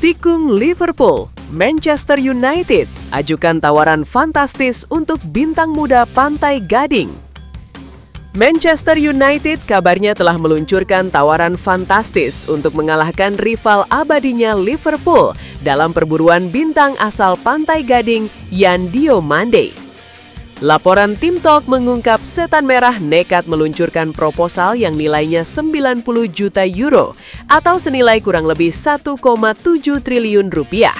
Tikung Liverpool, Manchester United ajukan tawaran fantastis untuk bintang muda Pantai Gading. Manchester United kabarnya telah meluncurkan tawaran fantastis untuk mengalahkan rival abadinya Liverpool dalam perburuan bintang asal Pantai Gading, Yan Diomande. Laporan Tim Talk mengungkap Setan Merah nekat meluncurkan proposal yang nilainya 90 juta euro atau senilai kurang lebih 1,7 triliun rupiah.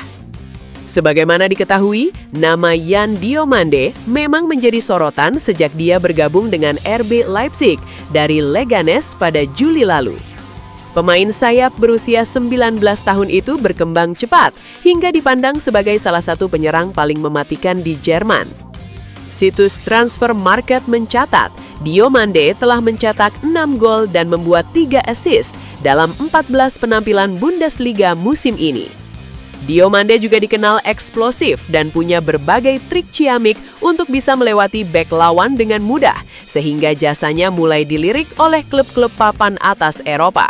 Sebagaimana diketahui, nama Yan Diomande memang menjadi sorotan sejak dia bergabung dengan RB Leipzig dari Leganes pada Juli lalu. Pemain sayap berusia 19 tahun itu berkembang cepat hingga dipandang sebagai salah satu penyerang paling mematikan di Jerman. Situs Transfer Market mencatat, Diomande telah mencetak 6 gol dan membuat 3 assist dalam 14 penampilan Bundesliga musim ini. Diomande juga dikenal eksplosif dan punya berbagai trik ciamik untuk bisa melewati bek lawan dengan mudah, sehingga jasanya mulai dilirik oleh klub-klub papan atas Eropa.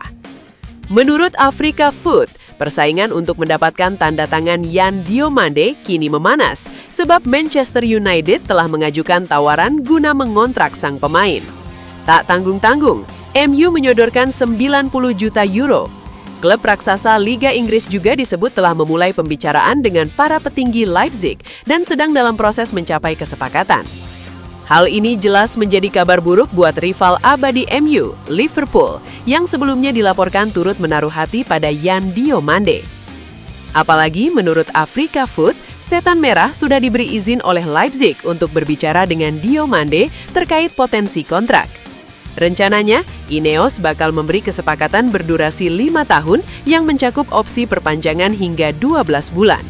Menurut Africa Foot, persaingan untuk mendapatkan tanda tangan Yan Diomande kini memanas, sebab Manchester United telah mengajukan tawaran guna mengontrak sang pemain. Tak tanggung-tanggung, MU menyodorkan 90 juta euro. Klub raksasa Liga Inggris juga disebut telah memulai pembicaraan dengan para petinggi Leipzig dan sedang dalam proses mencapai kesepakatan. Hal ini jelas menjadi kabar buruk buat rival abadi MU, Liverpool, yang sebelumnya dilaporkan turut menaruh hati pada Yan Diomande. Apalagi menurut Africa Foot, Setan Merah sudah diberi izin oleh Leipzig untuk berbicara dengan Diomande terkait potensi kontrak. Rencananya, Ineos bakal memberi kesepakatan berdurasi 5 tahun yang mencakup opsi perpanjangan hingga 12 bulan.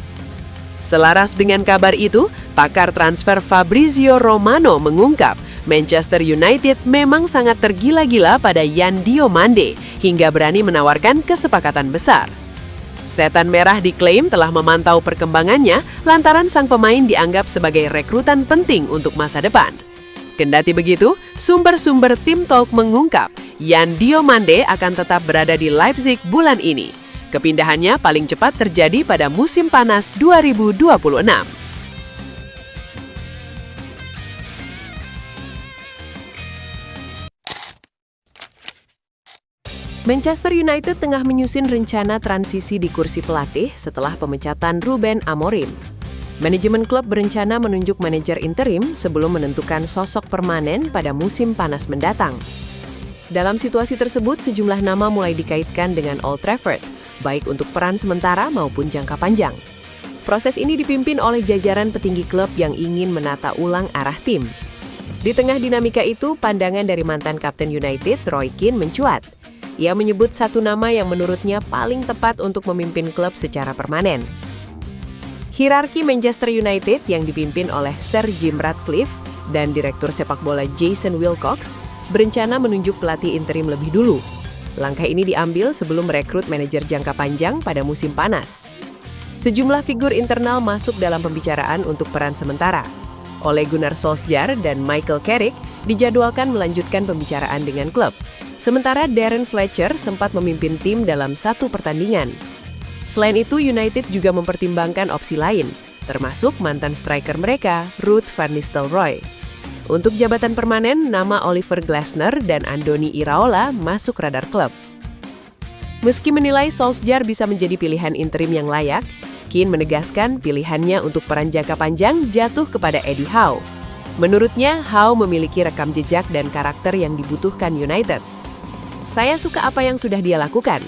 Selaras dengan kabar itu, pakar transfer Fabrizio Romano mengungkap Manchester United memang sangat tergila-gila pada Yan Diomande hingga berani menawarkan kesepakatan besar. Setan Merah diklaim telah memantau perkembangannya lantaran sang pemain dianggap sebagai rekrutan penting untuk masa depan. Kendati begitu, sumber-sumber Tim Talk mengungkap Yan Diomande akan tetap berada di Leipzig bulan ini. Kepindahannya paling cepat terjadi pada musim panas 2026. Manchester United tengah menyusun rencana transisi di kursi pelatih setelah pemecatan Ruben Amorim. Manajemen klub berencana menunjuk manajer interim sebelum menentukan sosok permanen pada musim panas mendatang. Dalam situasi tersebut, sejumlah nama mulai dikaitkan dengan Old Trafford, baik untuk peran sementara maupun jangka panjang. Proses ini dipimpin oleh jajaran petinggi klub yang ingin menata ulang arah tim. Di tengah dinamika itu, pandangan dari mantan Kapten United, Roy Keane, mencuat. Ia menyebut satu nama yang menurutnya paling tepat untuk memimpin klub secara permanen. Hierarki Manchester United yang dipimpin oleh Sir Jim Ratcliffe dan Direktur Sepak Bola Jason Wilcox berencana menunjuk pelatih interim lebih dulu. Langkah ini diambil sebelum merekrut manajer jangka panjang pada musim panas. Sejumlah figur internal masuk dalam pembicaraan untuk peran sementara. Ole Gunnar Solskjaer dan Michael Carrick dijadwalkan melanjutkan pembicaraan dengan klub. Sementara Darren Fletcher sempat memimpin tim dalam satu pertandingan. Selain itu, United juga mempertimbangkan opsi lain, termasuk mantan striker mereka, Ruud van Nistelrooy. Untuk jabatan permanen, nama Oliver Glasner dan Andoni Iraola masuk radar klub. Meski menilai Solskjaer bisa menjadi pilihan interim yang layak, Keane menegaskan pilihannya untuk peran jangka panjang jatuh kepada Eddie Howe. Menurutnya, Howe memiliki rekam jejak dan karakter yang dibutuhkan United. Saya suka apa yang sudah dia lakukan.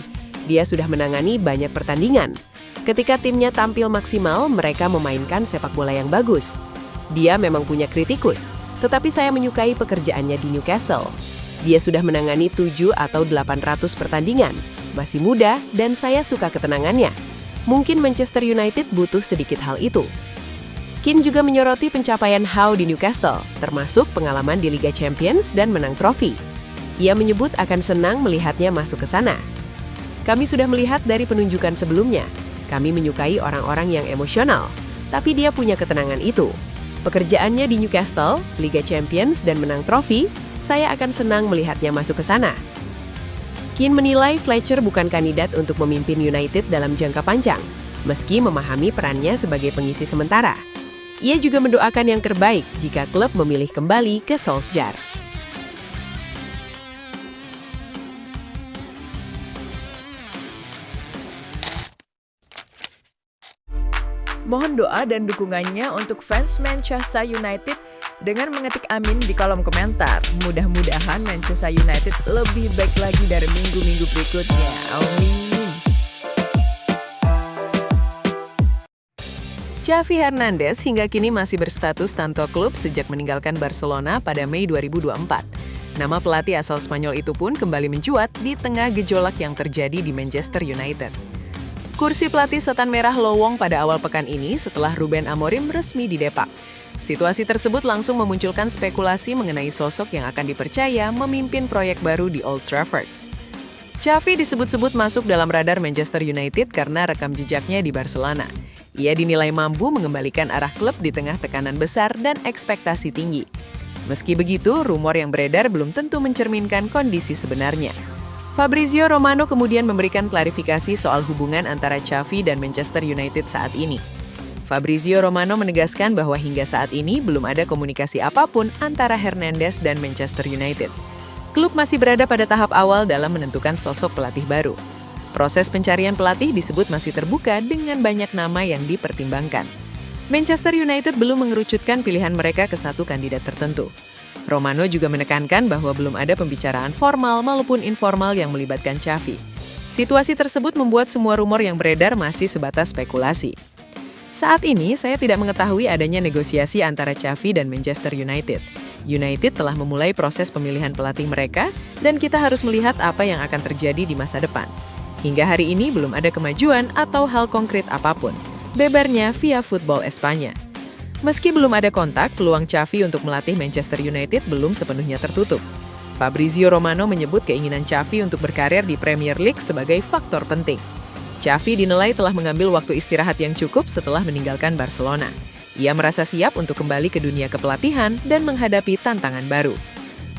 Dia sudah menangani banyak pertandingan. Ketika timnya tampil maksimal, mereka memainkan sepak bola yang bagus. Dia memang punya kritikus, tetapi saya menyukai pekerjaannya di Newcastle. Dia sudah menangani 7 atau 800 pertandingan, masih muda dan saya suka ketenangannya. Mungkin Manchester United butuh sedikit hal itu. Keane juga menyoroti pencapaian Howe di Newcastle, termasuk pengalaman di Liga Champions dan menang trofi. Ia menyebut akan senang melihatnya masuk ke sana. Kami sudah melihat dari penunjukan sebelumnya. Kami menyukai orang-orang yang emosional, tapi dia punya ketenangan itu. Pekerjaannya di Newcastle, Liga Champions, dan menang trofi, saya akan senang melihatnya masuk ke sana. Keane menilai Fletcher bukan kandidat untuk memimpin United dalam jangka panjang. meski memahami perannya sebagai pengisi sementara. Ia juga mendoakan yang terbaik jika klub memilih kembali ke Solskjaer. Mohon doa dan dukungannya untuk fans Manchester United dengan mengetik amin di kolom komentar. Mudah-mudahan Manchester United lebih baik lagi dari minggu-minggu berikutnya. Amin. Xavi Hernandez hingga kini masih berstatus tanto klub sejak meninggalkan Barcelona pada Mei 2024. Nama pelatih asal Spanyol itu pun kembali mencuat di tengah gejolak yang terjadi di Manchester United. Kursi pelatih setan merah lowong pada awal pekan ini setelah Ruben Amorim resmi didepak. Situasi tersebut langsung memunculkan spekulasi mengenai sosok yang akan dipercaya memimpin proyek baru di Old Trafford. Xavi disebut-sebut masuk dalam radar Manchester United karena rekam jejaknya di Barcelona. Ia dinilai mampu mengembalikan arah klub di tengah tekanan besar dan ekspektasi tinggi. Meski begitu, rumor yang beredar belum tentu mencerminkan kondisi sebenarnya. Fabrizio Romano kemudian memberikan klarifikasi soal hubungan antara Xavi dan Manchester United saat ini. Fabrizio Romano menegaskan bahwa hingga saat ini belum ada komunikasi apapun antara Hernandez dan Manchester United. Klub masih berada pada tahap awal dalam menentukan sosok pelatih baru. Proses pencarian pelatih disebut masih terbuka dengan banyak nama yang dipertimbangkan. Manchester United belum mengerucutkan pilihan mereka ke satu kandidat tertentu. Romano juga menekankan bahwa belum ada pembicaraan formal maupun informal yang melibatkan Xavi. Situasi tersebut membuat semua rumor yang beredar masih sebatas spekulasi. Saat ini, saya tidak mengetahui adanya negosiasi antara Xavi dan Manchester United. United telah memulai proses pemilihan pelatih mereka, dan kita harus melihat apa yang akan terjadi di masa depan. Hingga hari ini belum ada kemajuan atau hal konkret apapun. Bebernya via Football Espanya. Meski belum ada kontak, peluang Xavi untuk melatih Manchester United belum sepenuhnya tertutup. Fabrizio Romano menyebut keinginan Xavi untuk berkarir di Premier League sebagai faktor penting. Xavi dinilai telah mengambil waktu istirahat yang cukup setelah meninggalkan Barcelona. Ia merasa siap untuk kembali ke dunia kepelatihan dan menghadapi tantangan baru.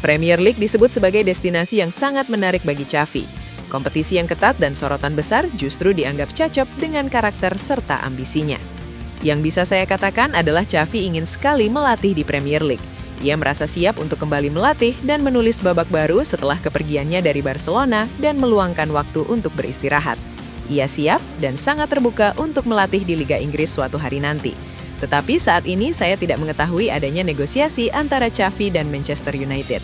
Premier League disebut sebagai destinasi yang sangat menarik bagi Xavi. Kompetisi yang ketat dan sorotan besar justru dianggap cocok dengan karakter serta ambisinya. Yang bisa saya katakan adalah Xavi ingin sekali melatih di Premier League. Ia merasa siap untuk kembali melatih dan menulis babak baru setelah kepergiannya dari Barcelona dan meluangkan waktu untuk beristirahat. Ia siap dan sangat terbuka untuk melatih di Liga Inggris suatu hari nanti. Tetapi saat ini saya tidak mengetahui adanya negosiasi antara Xavi dan Manchester United.